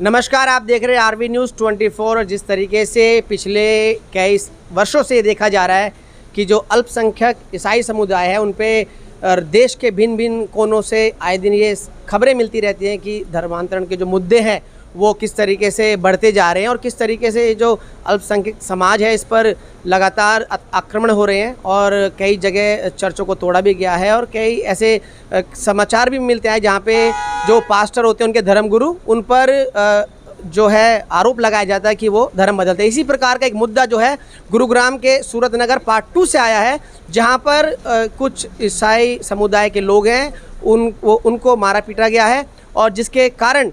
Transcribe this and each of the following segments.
नमस्कार, आप देख रहे हैं आरवी न्यूज़ 24। और जिस तरीके से पिछले कई वर्षों से देखा जा रहा है कि जो अल्पसंख्यक ईसाई समुदाय है उन पे देश के भिन्न भिन्न कोनों से आए दिन ये खबरें मिलती रहती हैं कि धर्मांतरण के जो मुद्दे हैं वो किस तरीके से बढ़ते जा रहे हैं और किस तरीके से जो अल्पसंख्यक समाज है इस पर लगातार आक्रमण हो रहे हैं और कई जगह चर्चों को तोड़ा भी गया है। और कई ऐसे समाचार भी मिलते हैं जहाँ पे जो पास्टर होते हैं उनके धर्मगुरु उन पर जो है आरोप लगाया जाता है कि वो धर्म बदलते हैं। इसी प्रकार का एक मुद्दा जो है गुरुग्राम के सूरत नगर पार्ट 2 से आया है, जहाँ पर कुछ ईसाई समुदाय के लोग हैं उनको मारा पीटा गया है और जिसके कारण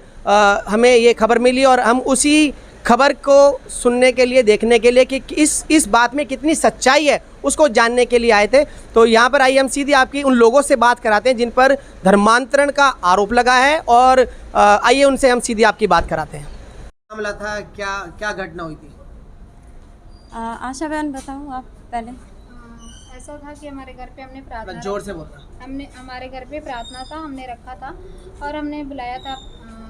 हमें ये खबर मिली और हम उसी खबर को सुनने के लिए, देखने के लिए कि इस बात में कितनी सच्चाई है उसको जानने के लिए आए थे। तो यहाँ पर आइए हम सीधे आपकी उन लोगों से बात कराते हैं जिन पर धर्मांतरण का आरोप लगा है और आइए उनसे हम सीधे आपकी बात कराते हैं। मामला था, क्या घटना हुई थी? आशा बहन बताओ आप पहले। ऐसा था कि हमारे घर पे हमने प्रार्थना, जोर से बोलना। हमारे घर पे प्रार्थना था, हमने रखा था और हमने बुलाया था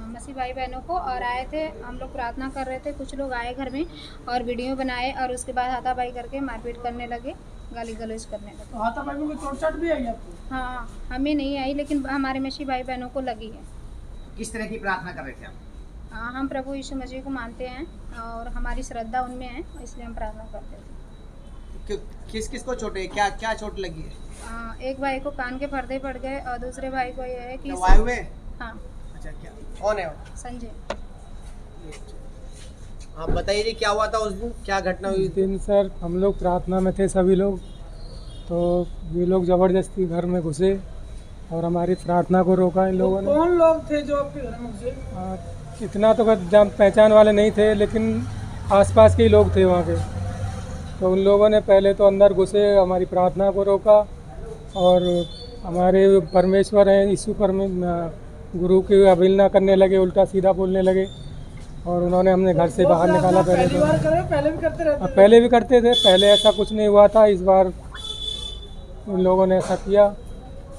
मसीह भाई बहनों को और आए थे। हम लोग प्रार्थना कर रहे थे, कुछ लोग आए घर में और वीडियो बनाए और उसके बाद हाथापाई करके मारपीट करने लगे, गाली गलौज करने लगे। तो हाथापाई में कोई चोट-चाट भी आई आपको? हाँ, हमें नहीं आई लेकिन हमारे मसीह भाई बहनों को लगी है। किस तरह की प्रार्थना कर रहे थे आप? हम प्रभु यीशु मसीह को मानते हैं और हमारी श्रद्धा उनमें है, इसलिए हम प्रार्थना करते थे। किस को चोट है? क्या चोट लगी है? एक भाई को कान के पर्दे पड़ गए और दूसरे भाई को ये है कि वायु में। हाँ। अच्छा, क्या कौन है वो? संजय। आप बताइए जी, क्या हुआ था उस दिन, क्या घटना हुई? उस दिन सर हम लोग प्रार्थना में थे सभी लोग, तो ये लोग ज़बरदस्ती घर में घुसे और हमारी प्रार्थना को रोका इन लोगों ने। कौन लोग थे जो आपके घर में घुसे? इतना तो पहचान वाले नहीं थे लेकिन आसपास के ही लोग थे वहाँ के। तो उन लोगों ने पहले तो अंदर घुसे, हमारी प्रार्थना को रोका और हमारे परमेश्वर हैं यीशु गुरु की अवहेलना करने लगे, उल्टा सीधा बोलने लगे और उन्होंने हमने घर से बाहर निकाला। पहले भी करते रहते थे? पहले भी करते थे, पहले ऐसा कुछ नहीं हुआ था, इस बार उन लोगों ने ऐसा किया।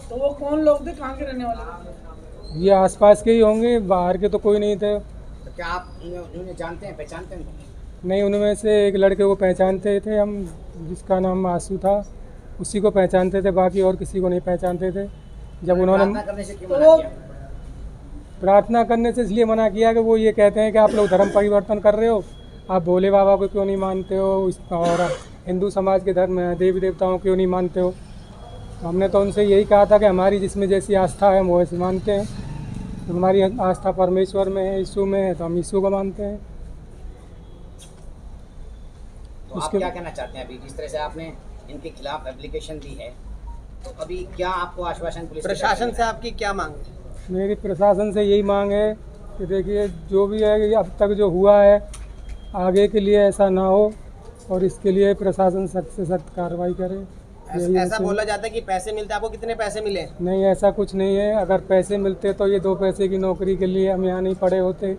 तो वो कौन लोग थे, कहाँ के रहने वाले? ये आसपास के ही होंगे, बाहर के तो कोई नहीं थे। तो क्या आप उन्हें जानते हैं, पहचानते हैं? नहीं, उनमें से एक लड़के को पहचानते थे हम, जिसका नाम आंसू था, उसी को पहचानते थे, बाकी और किसी को नहीं पहचानते थे। जब उन्होंने प्रार्थना करने से इसलिए मना किया कि वो ये कहते हैं कि आप लोग धर्म परिवर्तन कर रहे हो, आप भोले बाबा को क्यों नहीं मानते हो और हिंदू समाज के धर्म देवी देवताओं क्यों नहीं मानते हो। तो हमने तो उनसे यही कहा था कि हमारी जिसमें जैसी आस्था है हम वैसे मानते हैं। तो हमारी आस्था परमेश्वर में है, यीशु में है, तो हम यीशु को मानते हैं। तो आप क्या कहना चाहते हैं अभी जिस तरह से आपने इनके खिलाफ एप्लीकेशन दी है, तो अभी क्या आपको आश्वासन पुलिस प्रशासन से आपकी क्या मांग है? मेरी प्रशासन से यही मांग है कि देखिए जो भी है अब तक जो हुआ है आगे के लिए ऐसा ना हो और इसके लिए प्रशासन सख्त से सख्त कार्रवाई करे। ऐसा बोला जाता है कि पैसे मिलते हैं, आपको कितने पैसे मिले? नहीं, ऐसा कुछ नहीं है। अगर पैसे मिलते तो ये 2 पैसे की नौकरी के लिए हम यहाँ नहीं पड़े होते।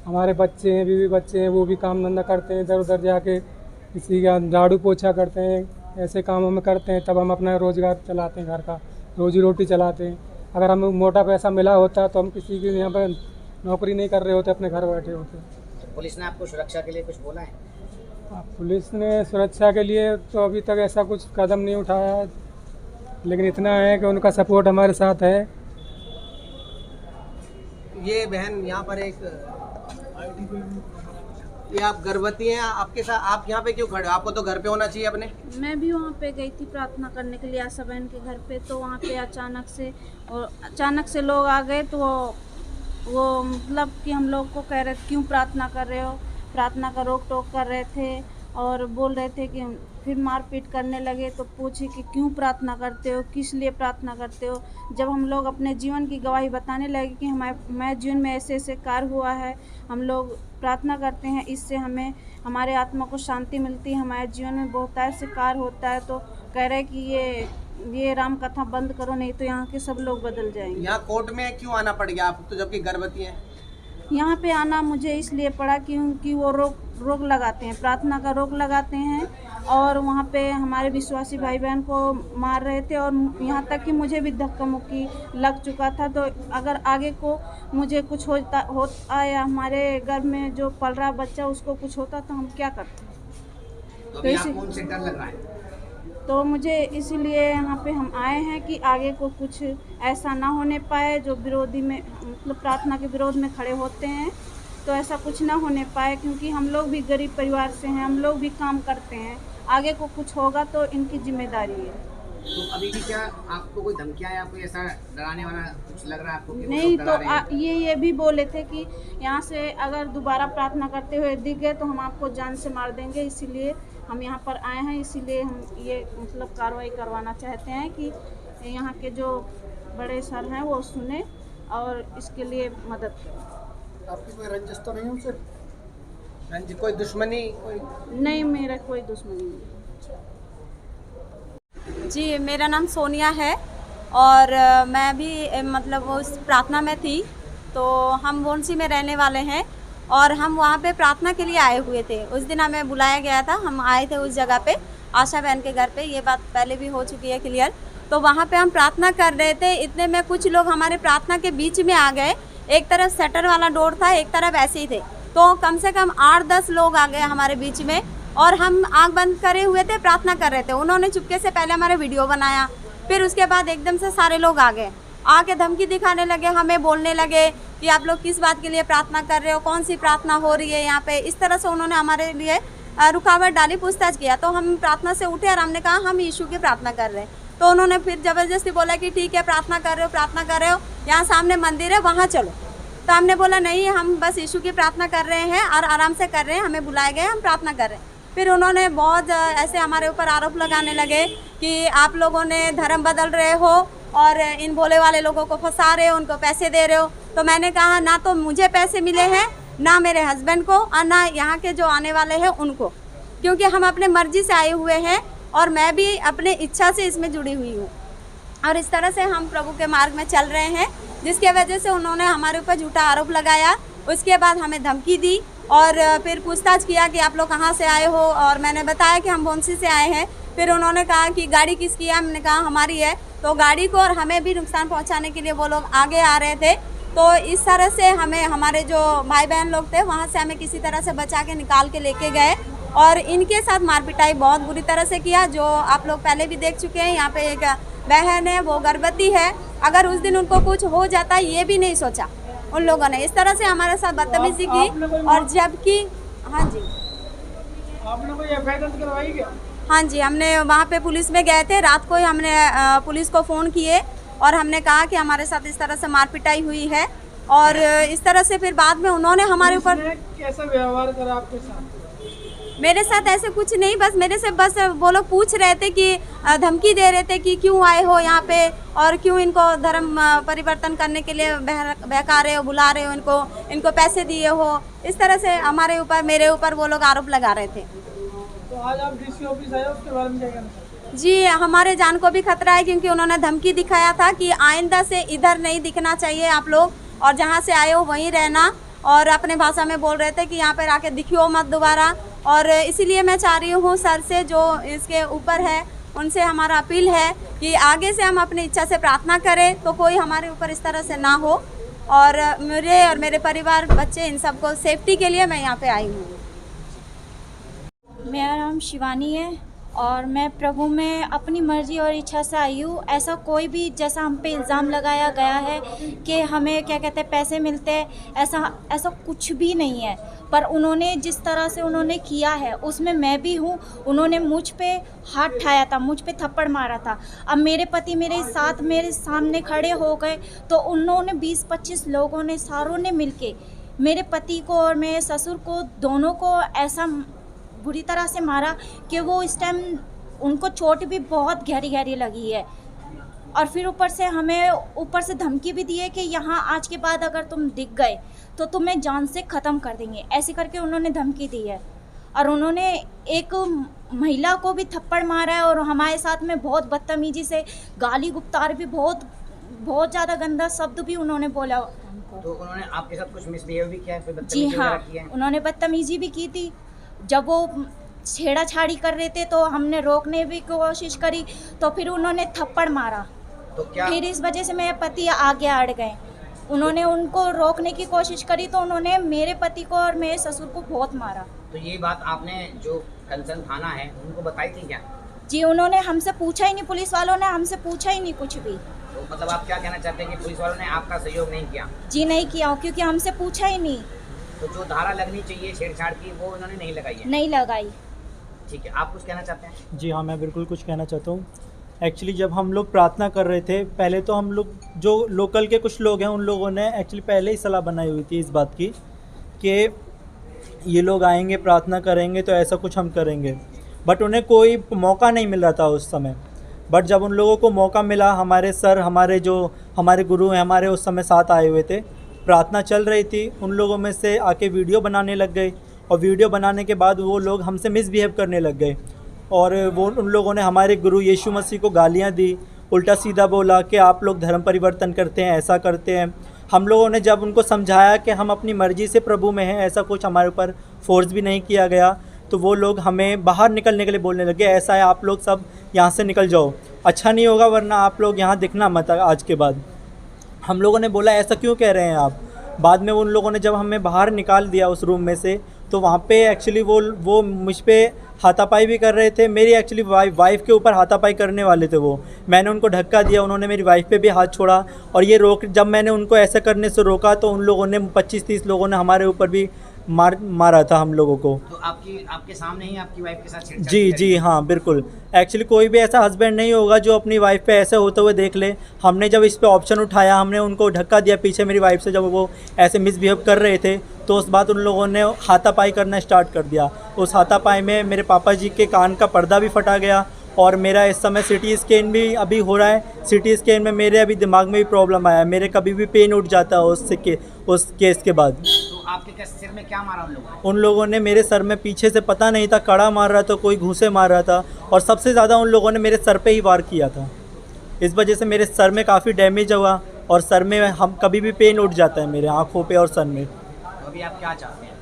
हमारे बच्चे हैं, बीवी बच्चे हैं, वो भी काम धंधा करते हैं, इधर उधर जाके किसी का झाड़ू पोछा करते हैं, ऐसे कामों में करते हैं, तब हम अपना रोज़गार चलाते हैं, घर का रोजी रोटी चलाते हैं। अगर हमें मोटा पैसा मिला होता तो हम किसी की यहाँ पर नौकरी नहीं कर रहे होते, अपने घर बैठे होते। तो पुलिस ने आपको सुरक्षा के लिए कुछ बोला है? पुलिस ने सुरक्षा के लिए तो अभी तक ऐसा कुछ कदम नहीं उठाया, लेकिन इतना है कि उनका सपोर्ट हमारे साथ है। ये बहन यहाँ पर ये आप गर्भवती हैं, आपके साथ आप यहाँ पे क्यों खड़े? आपको तो घर पे होना चाहिए अपने। मैं भी वहाँ पे गई थी प्रार्थना करने के लिए आशा बहन के घर पे, तो वहाँ पे अचानक से लोग आ गए। तो वो मतलब कि हम लोग को कह रहे थे क्यों प्रार्थना कर रहे हो, प्रार्थना का रोक टोक कर रहे थे और बोल रहे थे कि फिर मारपीट करने लगे। तो पूछे कि क्यों प्रार्थना करते हो, किस लिए प्रार्थना करते हो। जब हम लोग अपने जीवन की गवाही बताने लगे कि हमारे जीवन में ऐसे ऐसे कार्य हुआ है, हम लोग प्रार्थना करते हैं, इससे हमें हमारे आत्मा को शांति मिलती है, हमारे जीवन में बहुत ऐसे कार्य होता है। तो कह रहे कि ये राम कथा बंद करो, नहीं तो यहाँ के सब लोग बदल जाएंगे। यहाँ कोर्ट में क्यों आना पड़ गया आप तो, जबकि गर्भवती हैं? यहाँ पे आना मुझे इसलिए पड़ा क्योंकि वो रोक लगाते हैं, प्रार्थना का रोक लगाते हैं और वहाँ पे हमारे विश्वासी भाई बहन को मार रहे थे और यहाँ तक कि मुझे भी धक्का मुक्की लग चुका था। तो अगर आगे को मुझे कुछ होता या हमारे घर में जो पल रहा बच्चा उसको कुछ होता तो हम क्या करते। तो अभी आपको उनसे डर लग रहा है? तो मुझे इसीलिए यहाँ पे हम आए हैं कि आगे को कुछ ऐसा ना होने पाए। जो विरोधी में मतलब प्रार्थना के विरोध में खड़े होते हैं तो ऐसा कुछ ना होने पाए, क्योंकि हम लोग भी गरीब परिवार से हैं, हम लोग भी काम करते हैं। आगे को कुछ होगा तो इनकी जिम्मेदारी है। तो अभी भी क्या आपको कोई धमकियां या कोई ऐसा डराने वाला कुछ लग रहा है आपको कि वो नहीं लोग डरा रहे तो हैं? ये भी बोले थे कि यहाँ से अगर दोबारा प्रार्थना करते हुए दिख गए तो हम आपको जान से मार देंगे। इसीलिए हम यहाँ पर आए हैं, इसीलिए हम ये मतलब कार्रवाई करवाना चाहते हैं कि यहाँ के जो बड़े सर हैं वो सुने और इसके लिए मदद करें। आपकी कोई रंजिश तो नहीं उनसे? कोई दुश्मनी कोई? नहीं, मेरा कोई दुश्मनी नहीं। जी, मेरा नाम सोनिया है और मैं भी मतलब उस प्रार्थना में थी। तो हम वोंसी में रहने वाले हैं और हम वहाँ पे प्रार्थना के लिए आए हुए थे। उस दिन हमें बुलाया गया था, हम आए थे उस जगह पे आशा बहन के घर पे। ये बात पहले भी हो चुकी है क्लियर। तो वहाँ पे हम प्रार्थना कर रहे थे, इतने में कुछ लोग हमारे प्रार्थना के बीच में आ गए। एक तरफ शटर वाला डोर था, एक तरफ ऐसे ही थे। तो कम से कम 8-10 लोग आ गए हमारे बीच में और हम आंख बंद करे हुए थे, प्रार्थना कर रहे थे। उन्होंने चुपके से पहले हमारे वीडियो बनाया, फिर उसके बाद एकदम से सारे लोग आ गए, आके धमकी दिखाने लगे, हमें बोलने लगे कि आप लोग किस बात के लिए प्रार्थना कर रहे हो, कौन सी प्रार्थना हो रही है यहाँ पे। इस तरह से उन्होंने हमारे लिए रुकावट डाली, पूछताछ किया। तो हम प्रार्थना से उठे और हमने कहा हम यीशु की प्रार्थना कर रहे हैं। तो उन्होंने फिर ज़बरदस्ती बोला कि ठीक है प्रार्थना कर रहे हो, यहाँ सामने मंदिर है वहाँ चलो। तो हमने बोला नहीं, हम बस यीशु की प्रार्थना कर रहे हैं और आराम से कर रहे हैं, हमें बुलाए गए, हम प्रार्थना कर रहे हैं। फिर उन्होंने बहुत ऐसे हमारे ऊपर आरोप लगाने लगे कि आप लोगों ने धर्म बदल रहे हो और इन भोले वाले लोगों को फंसा रहे हो, उनको पैसे दे रहे हो। तो मैंने कहा ना तो मुझे पैसे मिले हैं, ना मेरे हस्बैंड को, और ना यहाँ के जो आने वाले हैं उनको, क्योंकि हम अपने मर्जी से आए हुए हैं और मैं भी अपने इच्छा से इसमें जुड़ी हुई हूँ। और इस तरह से हम प्रभु के मार्ग में चल रहे हैं, जिसके वजह से उन्होंने हमारे ऊपर झूठा आरोप लगाया। उसके बाद हमें धमकी दी और फिर पूछताछ किया कि आप लोग कहाँ से आए हो, और मैंने बताया कि हम वोंसी से आए हैं। फिर उन्होंने कहा कि गाड़ी किसकी है, हमने कहा हमारी है। तो गाड़ी को और हमें भी नुकसान पहुँचाने के लिए वो लोग आगे आ रहे थे। तो इस तरह से हमें हमारे जो भाई बहन लोग थे वहाँ से हमें किसी तरह से बचा के निकाल के लेके गए और इनके साथ मारपिटाई बहुत बुरी तरह से किया, जो आप लोग पहले भी देख चुके हैं। यहाँ पे एक बहन है, वो गर्भवती है, अगर उस दिन उनको कुछ हो जाता ये भी नहीं सोचा उन लोगों ने। इस तरह से हमारे साथ बदतमीजी की। और जबकि हाँ जी, आपने कोई एफआईआर दर्ज करवाई क्या? हाँ जी, हमने वहाँ पे पुलिस में गए थे, रात को ही हमने पुलिस को फ़ोन किए और हमने कहा कि हमारे साथ इस तरह से मारपिटाई हुई है। और इस तरह से फिर बाद में उन्होंने हमारे ऊपर कैसा व्यवहार करा आपके साथ? मेरे साथ ऐसे कुछ नहीं, बस मेरे से बस वो लोग पूछ रहे थे कि धमकी दे रहे थे कि क्यों आए हो यहाँ पे और क्यों इनको धर्म परिवर्तन करने के लिए बहका रहे हो, बुला रहे हो, इनको पैसे दिए हो। इस तरह से हमारे ऊपर, मेरे ऊपर वो लोग आरोप लगा रहे थे। तो आज आप डीसी ऑफिस आए, उसके बारे में क्या कहना चाहते हैं? जी, हमारे जान को भी खतरा है, क्योंकि उन्होंने धमकी दिखाया था कि आइंदा से इधर नहीं दिखना चाहिए आप लोग, और जहाँ से आए हो वहीं रहना। और अपने भाषा में बोल रहे थे कि यहाँ पर आके दिखियो मत दोबारा। और इसीलिए मैं चाह रही हूँ सर से, जो इसके ऊपर है, उनसे हमारा अपील है कि आगे से हम अपनी इच्छा से प्रार्थना करें तो कोई हमारे ऊपर इस तरह से ना हो। और मुझे और मेरे परिवार, बच्चे, इन सबको सेफ्टी के लिए मैं यहाँ पे आई हूँ। मेरा नाम शिवानी है और मैं प्रभु में अपनी मर्ज़ी और इच्छा से आई हूँ। ऐसा कोई भी, जैसा हम पे इल्ज़ाम लगाया गया है कि हमें क्या कहते हैं पैसे मिलते हैं, ऐसा कुछ भी नहीं है। पर उन्होंने जिस तरह से उन्होंने किया है उसमें मैं भी हूँ। उन्होंने मुझ पे हाथ उठाया था, मुझ पे थप्पड़ मारा था। अब मेरे पति मेरे साथ, मेरे सामने खड़े हो गए, तो उन्होंने 20-25 लोगों ने, सारों ने मिलके मेरे पति को और मेरे ससुर को, दोनों को ऐसा बुरी तरह से मारा कि वो इस टाइम उनको चोट भी बहुत गहरी लगी है। और फिर ऊपर से हमें ऊपर से धमकी भी दी है कि यहाँ आज के बाद अगर तुम दिख गए तो तुम्हें जान से ख़त्म कर देंगे, ऐसे करके उन्होंने धमकी दी है। और उन्होंने एक महिला को भी थप्पड़ मारा है और हमारे साथ में बहुत बदतमीजी से गाली गुप्तार भी, बहुत ज़्यादा गंदा शब्द भी उन्होंने बोला। तो उन्होंने आपके साथ कुछ मिसबिहेव भी किया है? जी हाँ, उन्होंने बदतमीजी भी की थी। जब वो छेड़ाछाड़ी कर रहे थे, तो हमने रोकने भी कोशिश करी तो फिर उन्होंने थप्पड़ मारा। तो क्या फिर इस वजह से मेरे पति आगे अड़ गए। उन्होंने उनको रोकने की कोशिश करी तो उन्होंने मेरे पति को और मेरे ससुर को बहुत मारा। तो ये बात आपने जो कंसर्न थाना है उनको बताई थी क्या? जी, उन्होंने हमसे पूछा ही नहीं, पुलिस वालों ने हमसे पूछा ही नहीं कुछ भी। तो मतलब आप क्या कहना चाहते हैं कि पुलिस वालों ने आपका सहयोग नहीं किया? जी नहीं किया, क्योंकि हमसे पूछा ही नहीं। तो जो धारा लगनी चाहिए छेड़छाड़ की वो उन्होंने नहीं लगाई है? नहीं लगाई। ठीक है, आप कुछ कहना चाहते हैं? जी हाँ, मैं बिल्कुल कुछ कहना चाहता हूँ। एक्चुअली जब हम लोग प्रार्थना कर रहे थे, पहले तो हम लोग जो लोकल के कुछ लोग हैं उन लोगों ने एक्चुअली पहले ही सलाह बनाई हुई थी इस बात की कि ये लोग आएंगे प्रार्थना करेंगे तो ऐसा कुछ हम करेंगे, बट उन्हें कोई मौका नहीं मिल रहा था उस समय। बट जब उन लोगों को मौका मिला, हमारे सर, हमारे गुरु हैं, हमारे उस समय साथ आए हुए थे, प्रार्थना चल रही थी, उन लोगों में से आके वीडियो बनाने लग गए और वीडियो बनाने के बाद वो लोग हमसे मिसबिहेव करने लग गए और वो उन लोगों ने हमारे गुरु यीशु मसीह को गालियाँ दी, उल्टा सीधा बोला कि आप लोग धर्म परिवर्तन करते हैं, ऐसा करते हैं। हम लोगों ने जब उनको समझाया कि हम अपनी मर्ज़ी से प्रभु में हैं, ऐसा कुछ हमारे ऊपर फोर्स भी नहीं किया गया, तो वो लोग हमें बाहर निकलने के लिए बोलने लगे, ऐसा है आप लोग सब यहाँ से निकल जाओ, अच्छा नहीं होगा वरना आप लोग यहाँ दिखना मत आज के बाद। हम लोगों ने बोला ऐसा क्यों कह रहे हैं आप। बाद में उन लोगों ने जब हमें बाहर निकाल दिया उस रूम में से, तो वहाँ पे एक्चुअली वो मुझ पे हाथापाई भी कर रहे थे। मेरी एक्चुअली वाइफ के ऊपर हाथापाई करने वाले थे वो। मैंने उनको धक्का दिया, उन्होंने मेरी वाइफ पे भी हाथ छोड़ा और ये जब मैंने उनको ऐसा करने से रोका तो उन लोगों ने 25-30 लोगों ने हमारे ऊपर भी मारा था हम लोगों को। तो आपके सामने ही आपकी वाइफ के साथ छेड़छाड़ जी जी हाँ, बिल्कुल। एक्चुअली कोई भी ऐसा हस्बैंड नहीं होगा जो अपनी वाइफ पे ऐसे होते हुए देख ले। हमने जब इस पे ऑप्शन उठाया, हमने उनको धक्का दिया पीछे मेरी वाइफ से, जब वो ऐसे मिसबिहेव कर रहे थे तो उस बात उन लोगों ने हाथापाई करना स्टार्ट कर दिया। उस हाथापाई में मेरे पापा जी के कान का पर्दा भी फटा गया और मेरा इस समय सिटी स्कैन भी अभी हो रहा है। सिटी स्कैन में मेरे अभी दिमाग में भी प्रॉब्लम आया, मेरे कभी भी पेन उठ जाता है उस केस के बाद। तो आपके सिर में क्या मारा उन लोगों ने? मेरे सर में पीछे से पता नहीं था, कड़ा मार रहा था, कोई घूंसे मार रहा था और सबसे ज़्यादा उन लोगों ने मेरे सर पे ही वार किया था। इस वजह से मेरे सर में काफ़ी डैमेज हुआ और सर में हम कभी भी पेन उठ जाता है मेरे आँखों पे और सर में। तो अभी आप क्या चाहते हैं?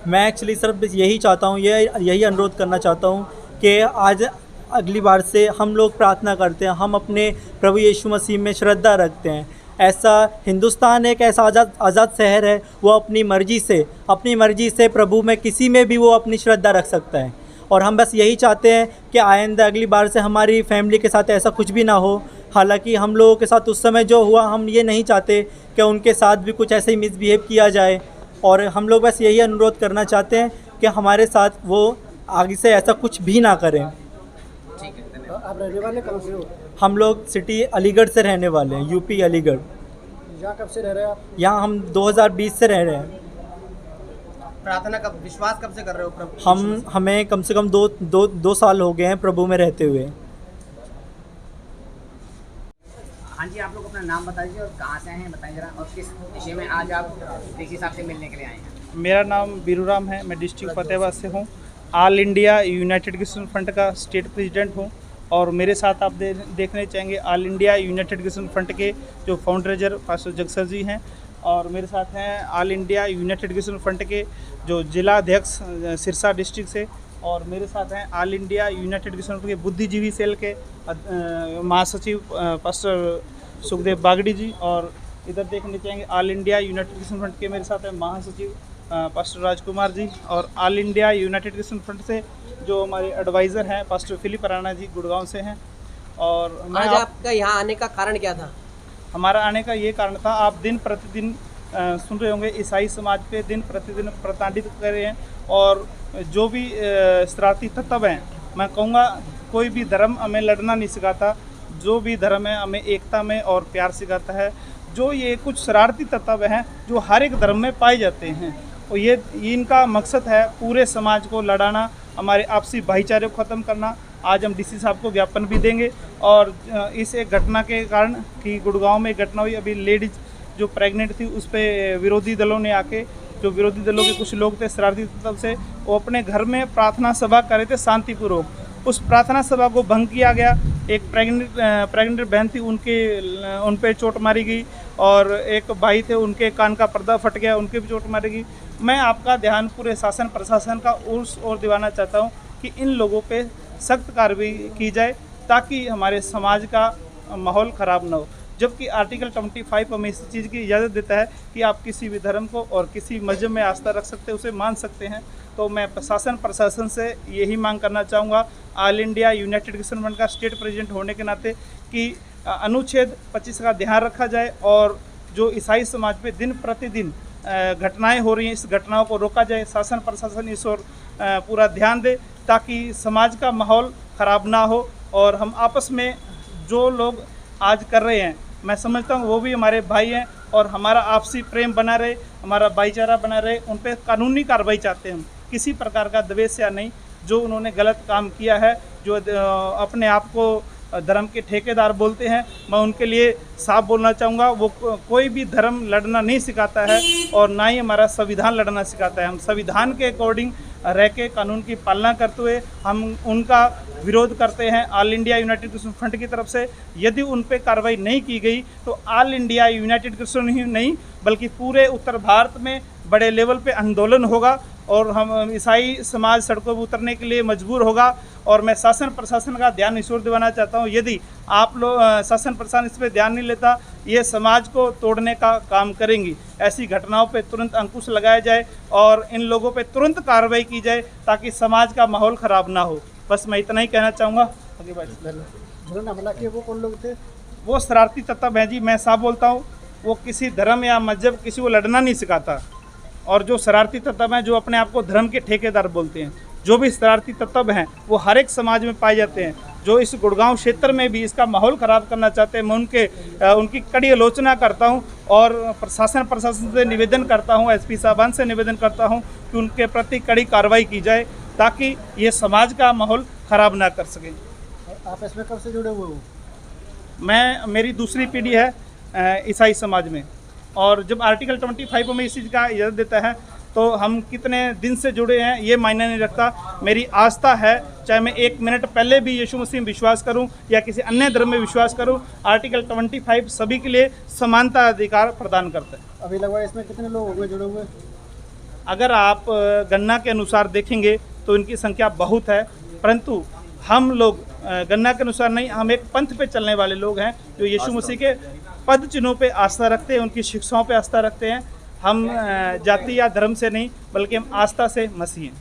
मैं एक्चुअली सर यही चाहता हूँ, यही अनुरोध करना चाहता हूँ कि आज अगली बार से हम लोग प्रार्थना करते हैं, हम अपने प्रभु यीशु मसीह में श्रद्धा रखते हैं। ऐसा हिंदुस्तान एक ऐसा आज़ाद शहर है, वो अपनी मर्ज़ी से प्रभु में किसी में भी वो अपनी श्रद्धा रख सकता है। और हम बस यही चाहते हैं कि आइंदा अगली बार से हमारी फैमिली के साथ ऐसा कुछ भी ना हो। हालांकि हम लोगों के साथ उस समय जो हुआ, हम ये नहीं चाहते कि उनके साथ भी कुछ ऐसे ही मिसबिहेव किया जाए। और हम लोग बस यही अनुरोध करना चाहते हैं कि हमारे साथ वो आगे से ऐसा कुछ भी ना करें। आप रहने वाले कहाँ से हो? हम लोग सिटी अलीगढ़ से रहने वाले हैं, यूपी अलीगढ़। यहाँ कब से रह रहे हो आप? यहाँ हम 2020 से रह रहे हैं। प्रार्थना कब, विश्वास कब से कर रहे हो प्रभु? हमें कम से कम दो साल हो गए हैं प्रभु में रहते हुए। हाँ जी, आप लोग अपना नाम बता दीजिए और कहाँ से आए हैं बताइए जरा, और किस विषय में आज आप डीसी साहब से मिलने के लिए आए हैं? मेरा नाम बीरूराम है, मैं डिस्ट्रिक्ट फतेहाबाद से हूँ। All India United Christian front का स्टेट प्रेसिडेंट हूँ और मेरे साथ आप देखने चाहेंगे all India United Christian front के जो फाउंडरेजर पास्टर जगसर जी हैं, और मेरे साथ हैं all India United Christian front के जो जिला अध्यक्ष सिरसा डिस्ट्रिक्ट से, और मेरे साथ हैं all India United Christian front के बुद्धिजीवी सेल के महासचिव पास्टर सुखदेव बागड़ी जी, और इधर देखने चाहेंगे all India United Christian front के मेरे साथ हैं महासचिव पास्टर राजकुमार जी, और all India United Christian front से जो हमारे एडवाइज़र हैं पास्टर फिलिप राणा जी गुड़गांव से हैं। और आज आपका यहाँ आने का कारण क्या था? हमारा आने का ये कारण था, आप दिन प्रतिदिन सुन रहे होंगे ईसाई समाज पे दिन प्रतिदिन प्रताड़ित कर रहे हैं, और जो भी शरारती तत्व हैं, मैं कहूँगा कोई भी धर्म हमें लड़ना नहीं सिखाता, जो भी धर्म है हमें एकता में और प्यार सिखाता है। जो ये कुछ शरारती तत्व हैं जो हर एक धर्म में पाए जाते हैं, और ये इनका मकसद है पूरे समाज को लड़ाना, हमारे आपसी भाईचारे को ख़त्म करना। आज हम डीसी साहब को ज्ञापन भी देंगे, और इस एक घटना के कारण कि गुड़गांव में एक घटना हुई, अभी लेडीज जो प्रेग्नेंट थी उस पर विरोधी दलों ने आके, जो विरोधी दलों के कुछ लोग थे शरारती तत्व से, वो अपने घर में प्रार्थना सभा कर रहे थे शांतिपूर्वक। उस प्रार्थना सभा को भंग किया गया। एक प्रेग्नेंट बहन थी, उन पे चोट मारी गई, और एक भाई थे उनके कान का पर्दा फट गया, उनके भी चोट मारी गई। मैं आपका ध्यान पूरे शासन प्रशासन का उस ओर दिलाना चाहता हूँ, कि इन लोगों पे सख्त कार्रवाई की जाए ताकि हमारे समाज का माहौल ख़राब ना हो। जबकि आर्टिकल 25 हमें इस चीज़ की इजाज़त देता है कि आप किसी भी धर्म को और किसी मजहब में आस्था रख सकते हैं, उसे मान सकते हैं। तो मैं प्रशासन से यही मांग करना चाहूँगा, ऑल इंडिया यूनाइटेड किसान फ्रंट का स्टेट प्रेसिडेंट होने के नाते, कि अनुच्छेद 25 का ध्यान रखा जाए और जो ईसाई समाज पे दिन प्रतिदिन घटनाएं हो रही हैं, इस घटनाओं को रोका जाए। शासन प्रशासन इस ओर पूरा ध्यान दे ताकि समाज का माहौल ख़राब ना हो और हम आपस में जो लोग आज कर रहे हैं, मैं समझता हूँ वो भी हमारे भाई हैं और हमारा आपसी प्रेम बना रहे, हमारा भाईचारा बना रहे। उन पर कानूनी कार्रवाई चाहते हैं हम, किसी प्रकार का द्वेष या नहीं। जो उन्होंने गलत काम किया है, जो अपने आप को धर्म के ठेकेदार बोलते हैं, मैं उनके लिए साफ बोलना चाहूँगा, वो कोई भी धर्म लड़ना नहीं सिखाता है और ना ही हमारा संविधान लड़ना सिखाता है। हम संविधान के अकॉर्डिंग रह के कानून की पालना करते हुए हम उनका विरोध करते हैं all India United Christian front की तरफ से। यदि उन पे कार्रवाई नहीं की गई तो ऑल इंडिया यूनाइटेड क्रिश्चियन ही नहीं बल्कि पूरे उत्तर भारत में बड़े लेवल पे आंदोलन होगा और हम ईसाई समाज सड़कों पर उतरने के लिए मजबूर होगा। और मैं शासन प्रशासन का ध्यान इस ओर दिलाना चाहता हूँ, यदि आप लोग शासन प्रशासन इस पर ध्यान नहीं लेता, ये समाज को तोड़ने का काम करेंगी। ऐसी घटनाओं पे तुरंत अंकुश लगाया जाए और इन लोगों पे तुरंत कार्रवाई की जाए ताकि समाज का माहौल ख़राब ना हो। बस मैं इतना ही कहना चाहूँगा। आगे जिन्होंने हमला किया वो कौन लोग थे? वो शरारती तत्व हैं जी, मैं साफ बोलता हूँ। वो किसी धर्म या मजहब किसी को लड़ना नहीं सिखाता और जो शरारती तत्व हैं, जो अपने आप को धर्म के ठेकेदार बोलते हैं, जो भी शरारती तत्व हैं वो हर एक समाज में पाए जाते हैं। जो इस गुड़गांव क्षेत्र में भी इसका माहौल ख़राब करना चाहते हैं, मैं उनकी कड़ी आलोचना करता हूं और प्रशासन से निवेदन करता हूं, एसपी साहबान से निवेदन करता हूं कि उनके प्रति कड़ी कार्रवाई की जाए ताकि ये समाज का माहौल ख़राब ना कर सकें। आप इसमें कब से जुड़े हुए हो? मेरी दूसरी पीढ़ी है ईसाई समाज में और जब आर्टिकल 25 में इस चीज़ का इजाज़त देता है तो हम कितने दिन से जुड़े हैं ये मायने नहीं रखता। मेरी आस्था है, चाहे मैं 1 मिनट पहले भी यीशु मसीह में विश्वास करूं या किसी अन्य धर्म में विश्वास करूं, आर्टिकल 25 सभी के लिए समानता अधिकार प्रदान करता है। अभी लगभग इसमें कितने लोग हुए जुड़े हुए? अगर आप गणना के अनुसार देखेंगे तो इनकी संख्या बहुत है, परंतु हम लोग गणना के अनुसार नहीं, हम एक पंथ पे चलने वाले लोग हैं जो यीशु मसीह के पद चिन्हों पे आस्था रखते हैं, उनकी शिक्षाओं पे आस्था रखते हैं। हम जाति या धर्म से नहीं बल्कि हम आस्था से मसीह हैं।